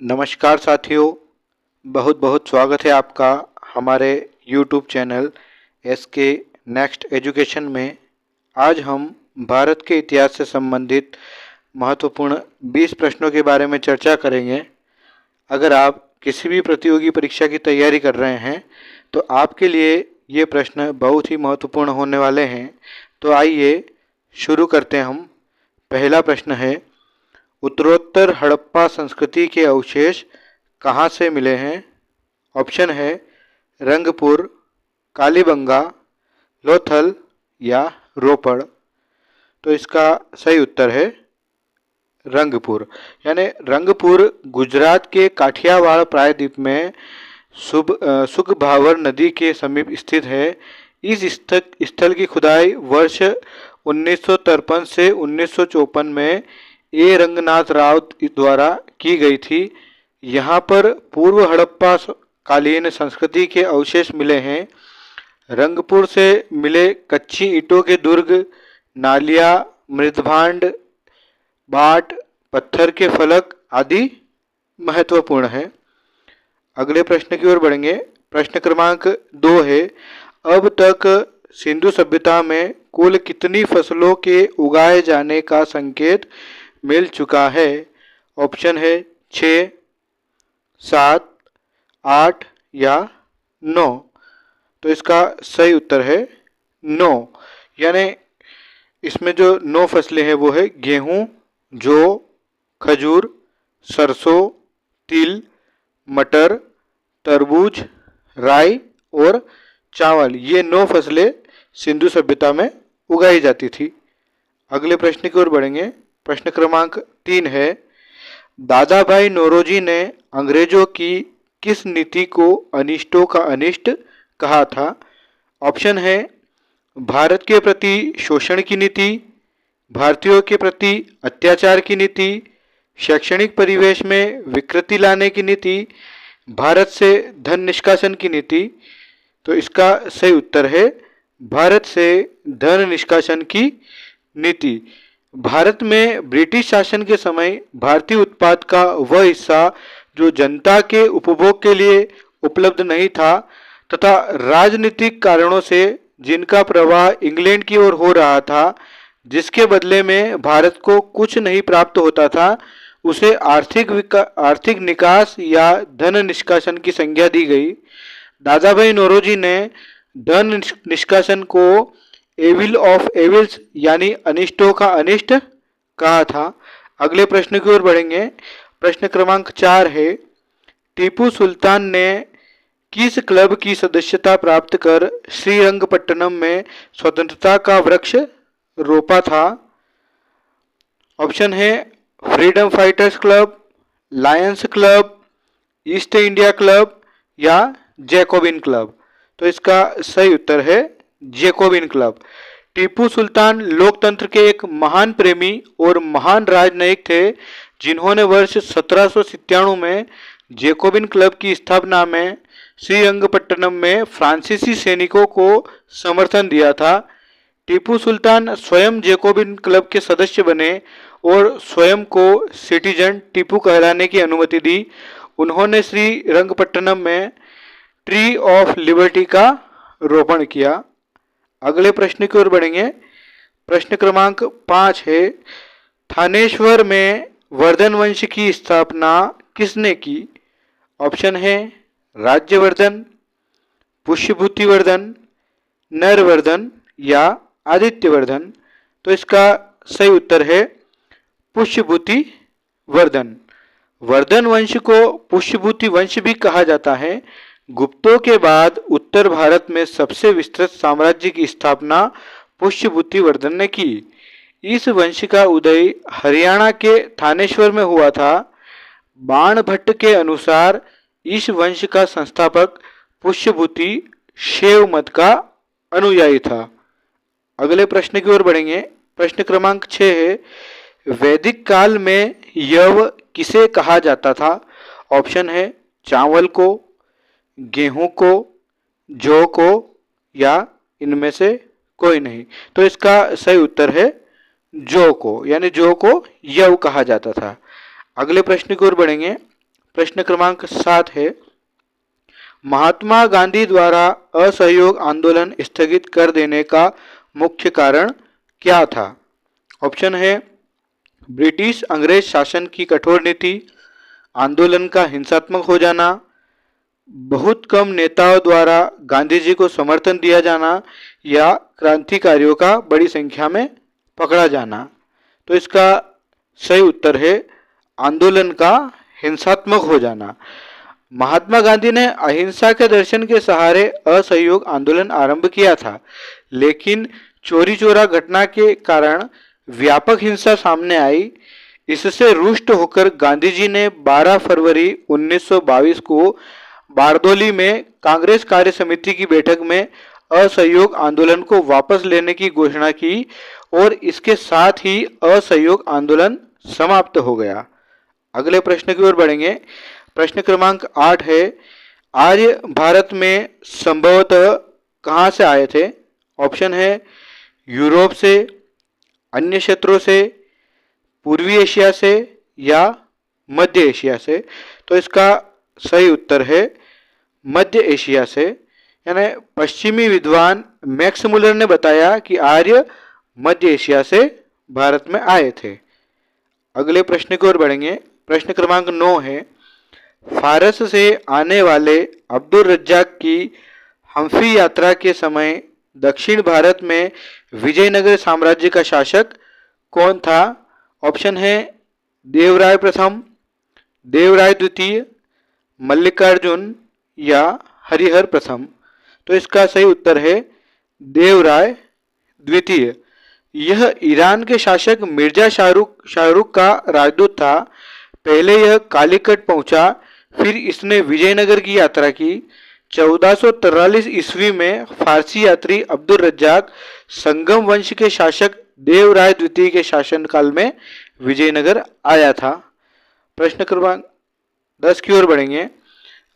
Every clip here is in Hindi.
नमस्कार साथियों, बहुत बहुत स्वागत है आपका हमारे YouTube channel SK next education में। आज हम भारत के इतिहास से संबंधित महत्वपूर्ण 20 प्रश्नों के बारे में चर्चा करेंगे। अगर आप किसी भी प्रतियोगी परीक्षा की तैयारी कर रहे हैं तो आपके लिए ये प्रश्न बहुत ही महत्वपूर्ण होने वाले हैं। तो आइए शुरू करते हैं हम। पहला प्रश्न है, उत्तरोत्तर हड़प्पा संस्कृति के अवशेष कहाँ से मिले हैं? ऑप्शन है रंगपुर, कालीबंगा, लोथल या रोपड़। तो इसका सही उत्तर है रंगपुर। यानी रंगपुर गुजरात के काठियावाड़ प्रायद्वीप में सुखभावर नदी के समीप स्थित है। इस स्थल की खुदाई वर्ष 1953 से 1954 में ए रंगनाथ राव द्वारा की गई थी। यहाँ पर पूर्व हड़प्पा कालीन संस्कृति के अवशेष मिले हैं। रंगपुर से मिले कच्ची ईंटों के दुर्ग, नालियाँ, मृदभांड, बाट, पत्थर के फलक आदि महत्वपूर्ण है। अगले प्रश्न की ओर बढ़ेंगे। प्रश्न क्रमांक 2 है, अब तक सिंधु सभ्यता में कुल कितनी फसलों के उगाए जाने का संकेत मिल चुका है? ऑप्शन है 6, 7, 8 या 9। तो इसका सही उत्तर है 9। यानी इसमें जो 9 फसलें हैं वो है गेहूं, जौ, खजूर, सरसों, तिल, मटर, तरबूज, राई और चावल। ये 9 फसलें सिंधु सभ्यता में उगाई जाती थी। अगले प्रश्न की ओर बढ़ेंगे। प्रश्न क्रमांक 3 है, दादा भाई नौरोजी ने अंग्रेजों की किस नीति को अनिष्टों का अनिष्ट कहा था? ऑप्शन है भारत के प्रति शोषण की नीति, भारतीयों के प्रति अत्याचार की नीति, शैक्षणिक परिवेश में विकृति लाने की नीति, भारत से धन निष्कासन की नीति। तो इसका सही उत्तर है भारत से धन निष्कासन की नीति। भारत में ब्रिटिश शासन के समय भारतीय उत्पाद का वह हिस्सा जो जनता के उपभोग के लिए उपलब्ध नहीं था तथा राजनीतिक कारणों से जिनका प्रवाह इंग्लैंड की ओर हो रहा था, जिसके बदले में भारत को कुछ नहीं प्राप्त होता था, उसे आर्थिक निकास या धन निष्कासन की संज्ञा दी गई। दादा भाई नौरोजी ने धन निष्कासन को एविल ऑफ एविल्स यानी अनिष्टों का अनिष्ट कहा था। अगले प्रश्न की ओर बढ़ेंगे। प्रश्न क्रमांक 4 है, टीपू सुल्तान ने किस क्लब की सदस्यता प्राप्त कर श्रीरंगपट्टनम में स्वतंत्रता का वृक्ष रोपा था? ऑप्शन है freedom fighters club, Lions club, east India club या जैकोबिन क्लब। तो इसका सही उत्तर है जैकोबिन क्लब। टीपू सुल्तान लोकतंत्र के एक महान प्रेमी और महान राजनयिक थे, जिन्होंने वर्ष 1797 में जैकोबिन क्लब की स्थापना में श्रीरंगपट्टनम में फ्रांसीसी सैनिकों को समर्थन दिया था। टीपू सुल्तान स्वयं जैकोबिन क्लब के सदस्य बने और स्वयं को सिटीजन टीपू कहलाने की अनुमति दी। उन्होंने श्रीरंगपट्टनम में ट्री ऑफ लिबर्टी का रोपण किया। अगले प्रश्न की ओर बढ़ेंगे। प्रश्न क्रमांक 5 है, थानेश्वर में वर्धन वंश की स्थापना किसने की? ऑप्शन है राज्यवर्धन, पुष्यभूतिवर्धन, नरवर्धन या आदित्यवर्धन। तो इसका सही उत्तर है पुष्यभूतिवर्धन। वर्धन वंश को पुष्यभूति वंश भी कहा जाता है। गुप्तों के बाद उत्तर भारत में सबसे विस्तृत साम्राज्य की स्थापना पुष्यभूतिवर्धन ने की। इस वंश का उदय हरियाणा के थानेश्वर में हुआ था। बाणभट्ट के अनुसार इस वंश का संस्थापक पुष्यभूति शैव मत का अनुयायी था। अगले प्रश्न की ओर बढ़ेंगे। प्रश्न क्रमांक 6 है, वैदिक काल में यव किसे कहा जाता था? ऑप्शन है चावल को, गेहूं को, जौ को या इनमें से कोई नहीं। तो इसका सही उत्तर है जौ को, यानी जौ को यव कहा जाता था। अगले प्रश्न की ओर बढ़ेंगे। प्रश्न क्रमांक 7 है, महात्मा गांधी द्वारा असहयोग आंदोलन स्थगित कर देने का मुख्य कारण क्या था? ऑप्शन है ब्रिटिश अंग्रेज शासन की कठोर नीति, आंदोलन का हिंसात्मक हो जाना, बहुत कम नेताओं द्वारा गांधी जी को समर्थन दिया जाना, या क्रांतिकारियों का बड़ी संख्या में पकड़ा जाना। तो इसका सही उत्तर है आंदोलन का हिंसात्मक हो जाना। महात्मा गांधी ने अहिंसा के दर्शन के सहारे असहयोग आंदोलन आरंभ किया था, लेकिन चोरी चोरा घटना के कारण व्यापक हिंसा सामने आई। इससे रुष्ट होकर गांधी जी ने 12 फरवरी 1922 को बारदोली में कांग्रेस कार्य समिति की बैठक में असहयोग आंदोलन को वापस लेने की घोषणा की और इसके साथ ही असहयोग आंदोलन समाप्त हो गया। अगले प्रश्न की ओर बढ़ेंगे। प्रश्न क्रमांक 8 है, आर्य भारत में संभवतः कहाँ से आए थे? ऑप्शन है यूरोप से, अन्य क्षेत्रों से, पूर्वी एशिया से, या मध्य एशिया से। तो इसका सही उत्तर है मध्य एशिया से। यानी पश्चिमी विद्वान मैक्स मुलर ने बताया कि आर्य मध्य एशिया से भारत में आए थे। अगले प्रश्न की ओर बढ़ेंगे। प्रश्न क्रमांक 9 है, फारस से आने वाले अब्दुल रज्जाक की हम्फी यात्रा के समय दक्षिण भारत में विजयनगर साम्राज्य का शासक कौन था? ऑप्शन है देवराय प्रथम, देवराय द्वितीय, मल्लिकार्जुन, या हरिहर प्रथम। तो इसका सही उत्तर है देवराय द्वितीय। यह ईरान के शासक मिर्जा शाहरुख का राजदूत था। पहले यह कालीकट पहुंचा, फिर इसने विजयनगर की यात्रा की। 1443 ईस्वी में फारसी यात्री अब्दुल रज्जाक संगम वंश के शासक देवराय द्वितीय के शासनकाल में विजयनगर आया था। प्रश्न क्रमांक 10 की ओर बढ़ेंगे।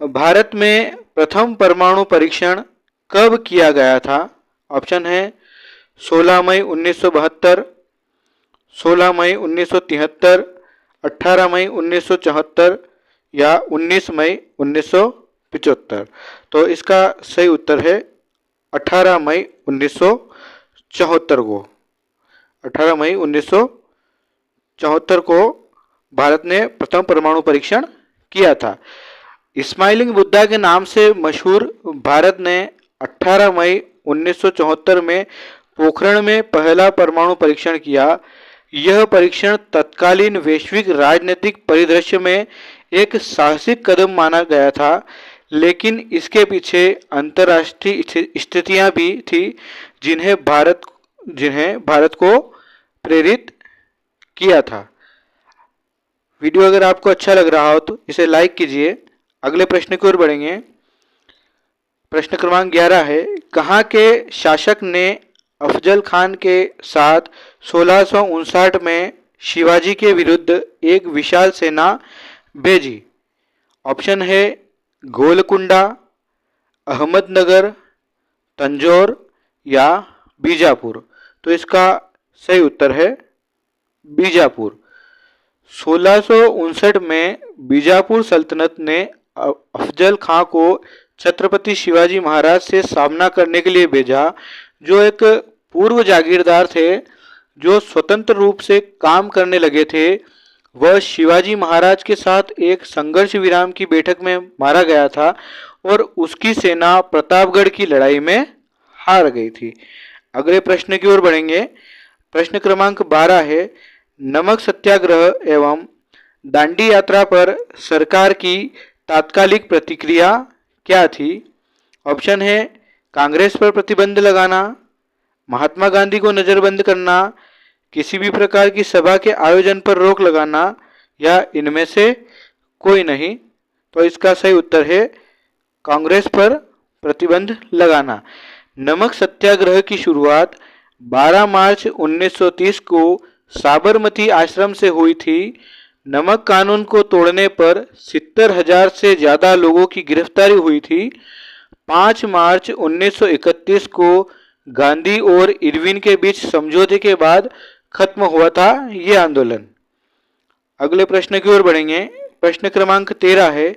भारत में प्रथम परमाणु परीक्षण कब किया गया था? ऑप्शन है 16 मई 1972, 16 मई 1973, 18 मई 1974, या 19 मई 1975। तो इसका सही उत्तर है 18 मई 1974 को। 18 मई 1974 को भारत ने प्रथम परमाणु परीक्षण किया था। इस्माइलिंग बुद्धा के नाम से मशहूर भारत ने 18 मई 1974 में पोखरण में पहला परमाणु परीक्षण किया। यह परीक्षण तत्कालीन वैश्विक राजनीतिक परिदृश्य में एक साहसिक कदम माना गया था, लेकिन इसके पीछे अंतर्राष्ट्रीय स्थितियां भी थी जिन्हें भारत को प्रेरित किया था। वीडियो अगर आपको अच्छा लग रहा हो तो इसे लाइक कीजिए। अगले प्रश्न की ओर बढ़ेंगे। प्रश्न क्रमांक 11 है, कहाँ के शासक ने अफजल खान के साथ 1659 में शिवाजी के विरुद्ध एक विशाल सेना भेजी? ऑप्शन है गोलकुंडा, अहमदनगर, तंजौर, या बीजापुर। तो इसका सही उत्तर है बीजापुर। 1659 में बीजापुर सल्तनत ने अफजल खां को छत्रपति शिवाजी महाराज से सामना करने के लिए भेजा, जो एक पूर्व जागीरदार थे जो स्वतंत्र रूप से काम करने लगे थे। वह शिवाजी महाराज के साथ एक संघर्ष विराम की बैठक में मारा गया था और उसकी सेना प्रतापगढ़ की लड़ाई में हार गई थी। अगले प्रश्न की ओर बढ़ेंगे। प्रश्न क्रमांक 12 है, नमक सत्याग्रह एवं दांडी यात्रा पर सरकार की तात्कालिक प्रतिक्रिया क्या थी? ऑप्शन है कांग्रेस पर प्रतिबंध लगाना, महात्मा गांधी को नजरबंद करना, किसी भी प्रकार की सभा के आयोजन पर रोक लगाना, या इनमें से कोई नहीं। तो इसका सही उत्तर है कांग्रेस पर प्रतिबंध लगाना। नमक सत्याग्रह की शुरुआत 12 मार्च 1930 को साबरमती आश्रम से हुई थी। नमक कानून को तोड़ने पर 70,000 से ज्यादा लोगों की गिरफ्तारी हुई थी। 5 मार्च 1931 को गांधी और इरविन के बीच समझौते के बाद खत्म हुआ था ये आंदोलन। अगले प्रश्न की ओर बढ़ेंगे। प्रश्न क्रमांक 13 है,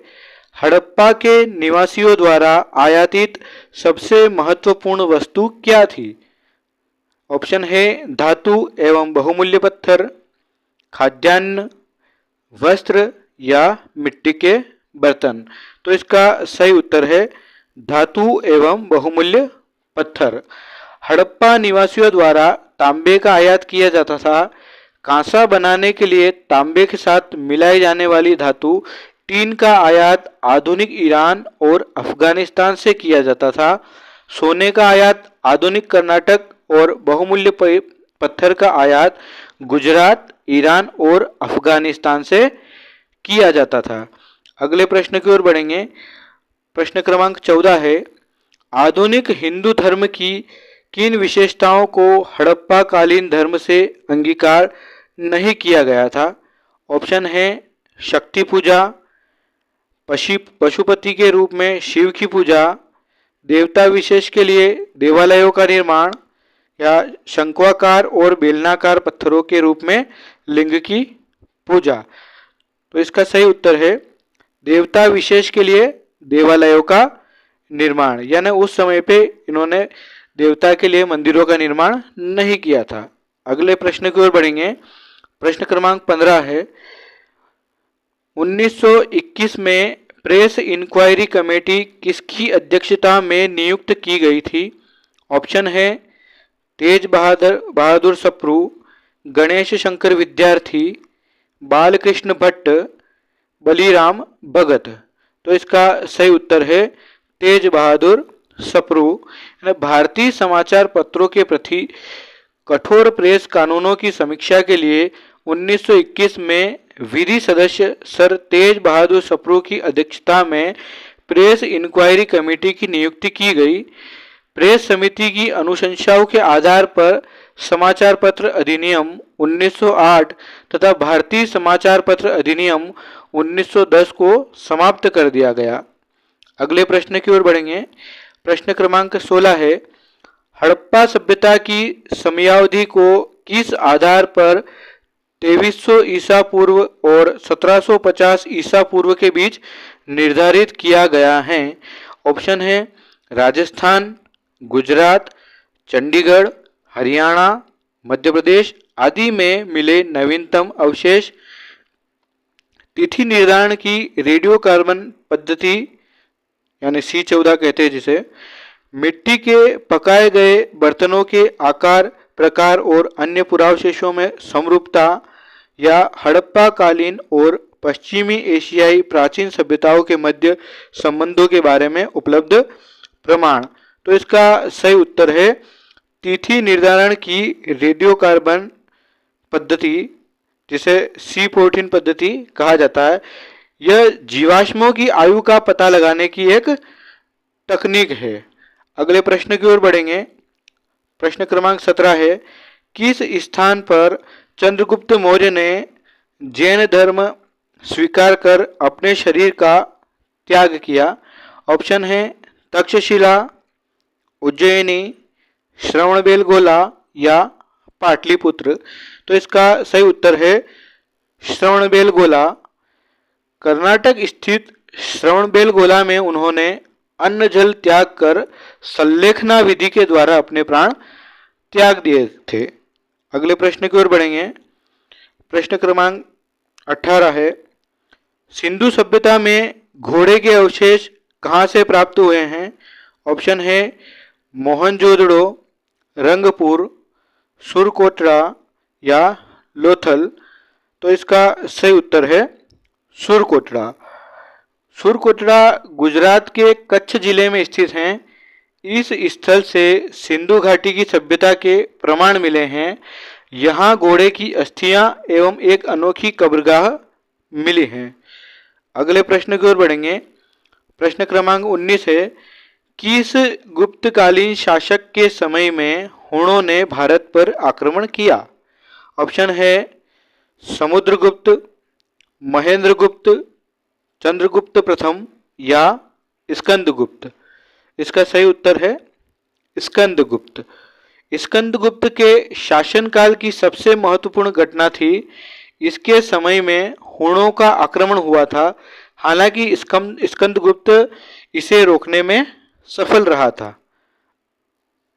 हड़प्पा के निवासियों द्वारा आयातित सबसे महत्वपूर्ण वस्तु क्या थी? ऑप्शन है धातु एवं बहुमूल्य पत्थर, खाद्यान्न, वस्त्र या मिट्टी के बर्तन। तो इसका सही उत्तर है धातु एवं बहुमूल्य पत्थर। हड़प्पा निवासियों द्वारा तांबे का आयात किया जाता था। कांसा बनाने के लिए तांबे के साथ मिलाई जाने वाली धातु टीन का आयात आधुनिक ईरान और अफगानिस्तान से किया जाता था। सोने का आयात आधुनिक कर्नाटक और बहुमूल्य पत्थर का आयात गुजरात, ईरान और अफगानिस्तान से किया जाता था। अगले प्रश्न की ओर बढ़ेंगे। प्रश्न क्रमांक 14 है, आधुनिक हिंदू धर्म की किन विशेषताओं को हड़प्पा कालीन धर्म से अंगीकार नहीं किया गया था? ऑप्शन है शक्ति पूजा, पशुपति के रूप में शिव की पूजा, देवता विशेष के लिए देवालयों का निर्माण या शंक्वाकार और बेलनाकार पत्थरों के रूप में लिंग की पूजा। तो इसका सही उत्तर है देवता विशेष के लिए देवालयों का निर्माण, यानी उस समय पे इन्होंने देवता के लिए मंदिरों का निर्माण नहीं किया था। अगले प्रश्न की ओर बढ़ेंगे। प्रश्न क्रमांक 15 है, 1921 में प्रेस इंक्वायरी कमेटी किसकी अध्यक्षता में नियुक्त की गई थी? ऑप्शन है तेज बहादुर सप्रू, गणेश शंकर विद्यार्थी, बालकृष्ण भट्ट, बलीराम भगत। तो इसका सही उत्तर है तेज बहादुर सप्रू। भारतीय समाचार पत्रों के प्रति कठोर प्रेस कानूनों की समीक्षा के लिए 1921 में विधि सदस्य सर तेज बहादुर सप्रू की अध्यक्षता में प्रेस इंक्वायरी कमेटी की नियुक्ति की गई। प्रेस समिति की अनुशंसाओं के आधार पर समाचार पत्र अधिनियम 1908 तथा भारतीय समाचार पत्र अधिनियम 1910 को समाप्त कर दिया गया। अगले प्रश्न की ओर बढ़ेंगे। प्रश्न क्रमांक 16 है, हड़प्पा सभ्यता की समयावधि को किस आधार पर 2300 ईसा पूर्व और 1750 ईसा पूर्व के बीच निर्धारित किया गया है? ऑप्शन है राजस्थान, गुजरात, चंडीगढ़, हरियाणा, मध्य प्रदेश आदि में मिले नवीनतम अवशेष। तिथि निर्धारण की रेडियो कार्बन पद्धति यानी C14 कहते हैं जिसे, मिट्टी के पकाए गए बर्तनों के आकार, प्रकार और अन्य पुरावशेषों में समरूपता या हड़प्पा कालीन और पश्चिमी एशियाई प्राचीन सभ्यताओं के मध्य संबंधों के बारे में उपलब्ध प्रमाण। तो इसका सही उत्तर है तिथि निर्धारण की रेडियो कार्बन पद्धति जिसे C14 पद्धति कहा जाता है। यह जीवाश्मों की आयु का पता लगाने की एक तकनीक है। अगले प्रश्न की ओर बढ़ेंगे। प्रश्न क्रमांक 17 है, किस स्थान पर चंद्रगुप्त मौर्य ने जैन धर्म स्वीकार कर अपने शरीर का त्याग किया? ऑप्शन है तक्षशिला, उज्जैनी, श्रवणबेलगोला या पाटलिपुत्र। तो इसका सही उत्तर है श्रवणबेलगोला। कर्नाटक स्थित श्रवणबेलगोला में उन्होंने अन्न जल त्याग कर संलेखना विधि के द्वारा अपने प्राण त्याग दिए थे। अगले प्रश्न की ओर बढ़ेंगे। प्रश्न क्रमांक 18 है, सिंधु सभ्यता में घोड़े के अवशेष कहाँ से प्राप्त हुए हैं? ऑप्शन है मोहनजोदड़ो, रंगपुर, सुरकोटड़ा या लोथल। तो इसका सही उत्तर है सुरकोटड़ा। सुरकोटड़ा गुजरात के कच्छ जिले में स्थित हैं। इस स्थल से सिंधु घाटी की सभ्यता के प्रमाण मिले हैं। यहाँ घोड़े की अस्थियां एवं एक अनोखी कब्रगाह मिली हैं। अगले प्रश्न की ओर बढ़ेंगे। प्रश्न क्रमांक 19 है, किस गुप्तकालीन शासक के समय में हुणों ने भारत पर आक्रमण किया? ऑप्शन है समुद्रगुप्त, महेंद्रगुप्त, चंद्रगुप्त प्रथम या स्कंदगुप्त। इसका सही उत्तर है स्कंदगुप्त। स्कंदगुप्त के शासनकाल की सबसे महत्वपूर्ण घटना थी इसके समय में हुणों का आक्रमण हुआ था। हालांकि स्कंदगुप्त इसे रोकने में सफल रहा था।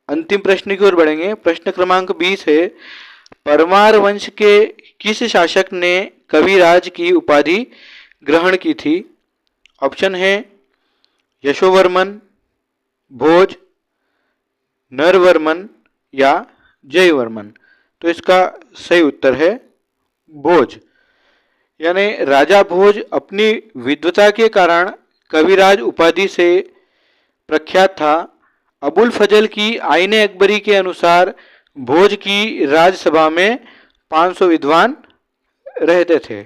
अंतिम प्रश्न की ओर बढ़ेंगे। प्रश्न क्रमांक 20 है, परमार वंश के किस शासक ने कविराज की उपाधि ग्रहण की थी? ऑप्शन है यशोवर्मन, भोज, नरवर्मन या जयवर्मन। तो इसका सही उत्तर है भोज। यानी राजा भोज अपनी विद्वता के कारण कविराज उपाधि से प्रख्यात था। अबुल फजल की आईने अकबरी के अनुसार भोज की राजसभा में 500 विद्वान रहते थे।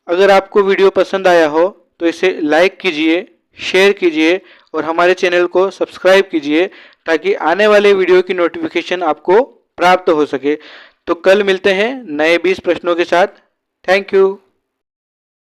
अगर आपको वीडियो पसंद आया हो तो इसे लाइक कीजिए, शेयर कीजिए और हमारे चैनल को सब्सक्राइब कीजिए ताकि आने वाले वीडियो की नोटिफिकेशन आपको प्राप्त हो सके। तो कल मिलते हैं नए 20 प्रश्नों के साथ। Thank you.